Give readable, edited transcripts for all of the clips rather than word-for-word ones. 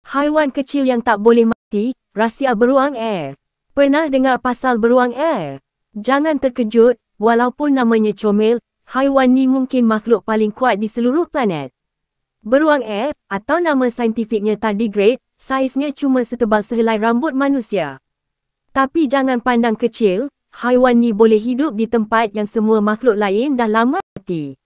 Haiwan kecil yang tak boleh mati, rahsia beruang air. Pernah dengar pasal beruang air? Jangan terkejut, walaupun namanya comel, haiwan ni mungkin makhluk paling kuat di seluruh planet. Beruang air, atau nama saintifiknya tardigrade, saiznya cuma setebal sehelai rambut manusia. Tapi jangan pandang kecil, haiwan ni boleh hidup di tempat yang semua makhluk lain dah lama mati.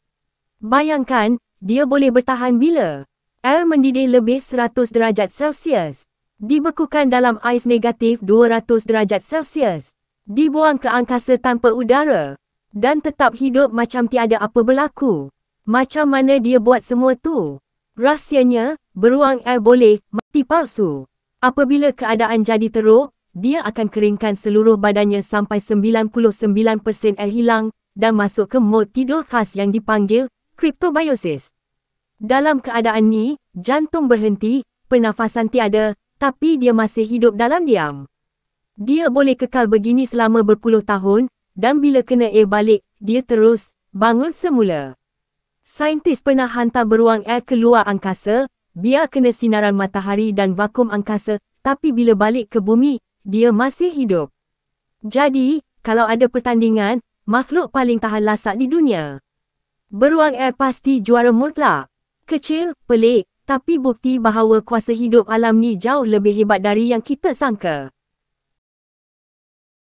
Bayangkan, dia boleh bertahan bila air mendidih lebih 100 darjah Celsius, dibekukan dalam ais negatif 200 darjah Celsius, dibuang ke angkasa tanpa udara, dan tetap hidup macam tiada apa berlaku. Macam mana dia buat semua tu? Rahsianya, beruang air boleh mati palsu. Apabila keadaan jadi teruk, dia akan keringkan seluruh badannya sampai 99% air hilang dan masuk ke mod tidur khas yang dipanggil cryptobiosis. Dalam keadaan ni, jantung berhenti, pernafasan tiada, tapi dia masih hidup dalam diam. Dia boleh kekal begini selama berpuluh tahun, dan bila kena air balik, dia terus bangun semula. Saintis pernah hantar beruang air ke luar angkasa, biar kena sinaran matahari dan vakum angkasa, tapi bila balik ke bumi, dia masih hidup. Jadi, kalau ada pertandingan, makhluk paling tahan lasak di dunia, beruang air pasti juara mutlak. Kecil, pelik, tapi bukti bahawa kuasa hidup alam ni jauh lebih hebat dari yang kita sangka.